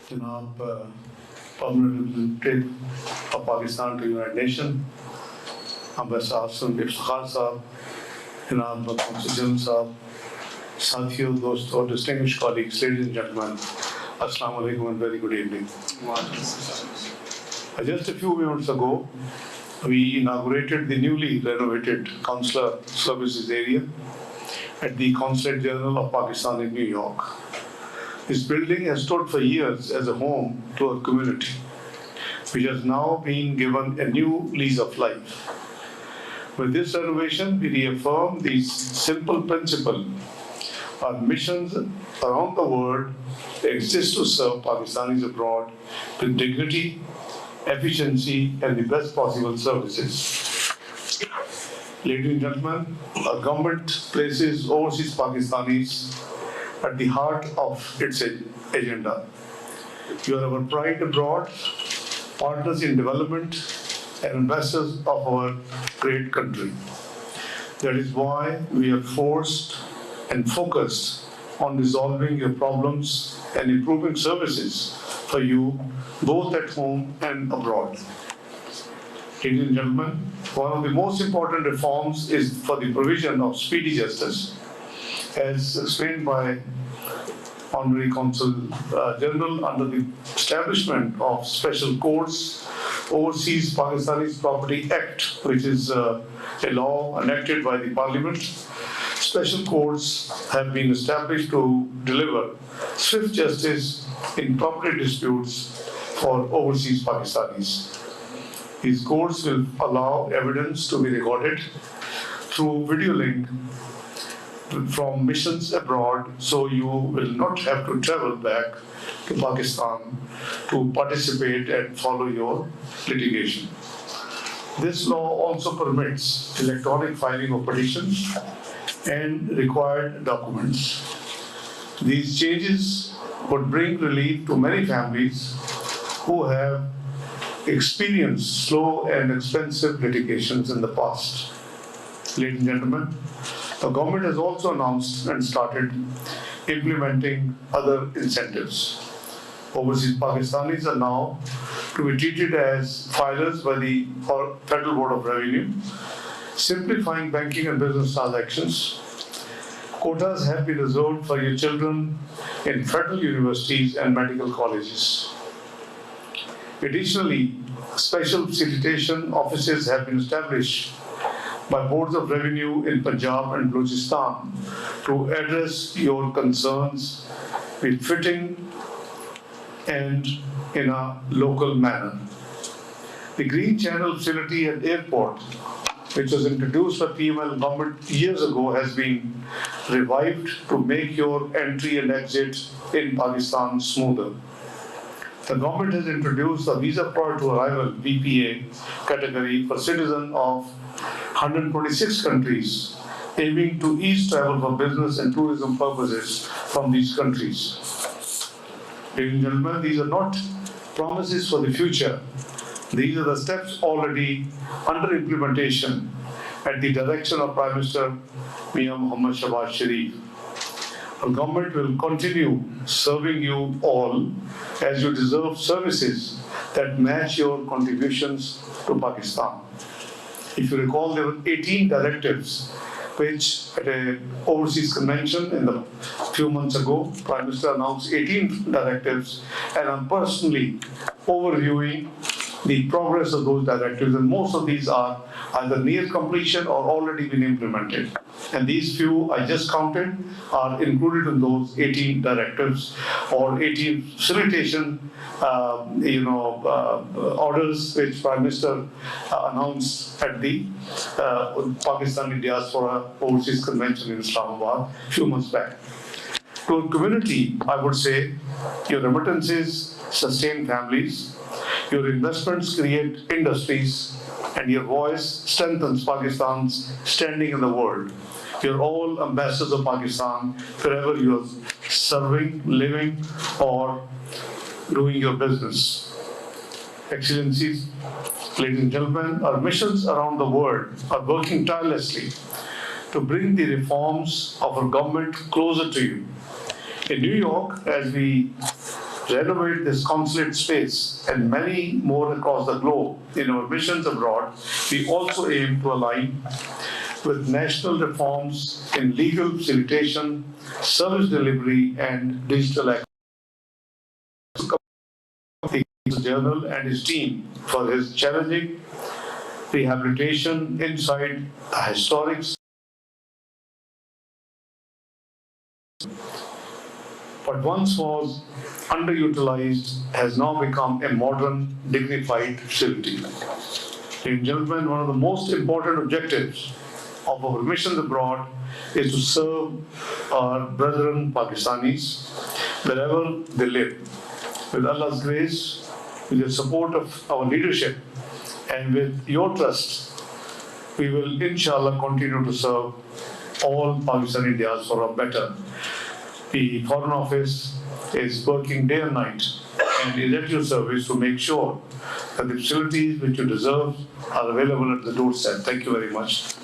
Janab, permanent representative of Pakistan to United Nations, Ambassador Ishaq Sahab, Janab Consulate Sahab, Sathiyo, Dosto, distinguished colleagues, ladies and gentlemen, Assalamu alaikum and very good evening. Just a few minutes ago, we inaugurated the newly renovated Consular Services area at the Consulate General of Pakistan in New York. This building has stood for years as a home to our community, which has now been given a new lease of life. With this renovation, we reaffirm the simple principle: our missions around the world exist to serve Pakistanis abroad with dignity, efficiency, and the best possible services. Ladies and gentlemen, our government places overseas Pakistanis at the heart of its agenda. You are our pride abroad, partners in development, and ambassadors of our great country. That is why we are forced and focused on resolving your problems and improving services for you both at home and abroad. Ladies and gentlemen, one of the most important reforms is for the provision of speedy justice, as explained by Honorary Consul General under the establishment of special courts, Overseas Pakistanis Property Act, which is a law enacted by the Parliament. Special courts have been established to deliver swift justice in property disputes for overseas Pakistanis. These courts will allow evidence to be recorded through video link from missions abroad, so you will not have to travel back to Pakistan to participate and follow your litigation. This law also permits electronic filing of petitions and required documents. These changes would bring relief to many families who have experienced slow and expensive litigations in the past. Ladies and gentlemen, the government has also announced and started implementing other incentives. Overseas Pakistanis are now to be treated as filers by the Federal Board of Revenue, simplifying banking and business transactions. Quotas have been reserved for your children in federal universities and medical colleges. Additionally, special facilitation offices have been established by boards of revenue in Punjab and Balochistan to address your concerns with fitting and in a local manner. The Green Channel facility at airport, which was introduced by PM government years ago, has been revived to make your entry and exit in Pakistan smoother. The government has introduced a visa prior to arrival (VPA) category for citizens of 126 countries, aiming to ease travel for business and tourism purposes from these countries. Ladies and gentlemen, these are not promises for the future. These are the steps already under implementation at the direction of Prime Minister PM Muhammad Shahbaz Sharif. Our government will continue serving you all as you deserve services that match your contributions to Pakistan. If you recall, there were 18 directives which at an overseas convention in the few months ago, Prime Minister announced 18 directives, and I'm personally overviewing the progress of those directives, and most of these are either near completion or already been implemented. And these few I just counted are included in those 18 directives or 18 facilitation orders which Prime Minister announced at the Pakistani Diaspora Overseas Convention in Islamabad a few months back. To our community, I would say, your remittances sustain families, your investments create industries, and your voice strengthens Pakistan's standing in the world. You're all ambassadors of Pakistan wherever you're serving, living, or doing your business. Excellencies, ladies and gentlemen, our missions around the world are working tirelessly to bring the reforms of our government closer to you. In New York, as we renovate this consulate space and many more across the globe in our missions abroad, we also aim to align with national reforms in legal facilitation, service delivery, and digital access. The Journal and his team for his challenging rehabilitation inside a historic what once was underutilized has now become a modern, dignified facility. Ladies and gentlemen, one of the most important objectives of our missions abroad is to serve our brethren Pakistanis wherever they live. With Allah's grace, with the support of our leadership, and with your trust, we will inshallah continue to serve all Pakistani diaspora better. The Foreign Office is working day and night and is at your service to make sure that the facilities which you deserve are available at the doorstep. Thank you very much.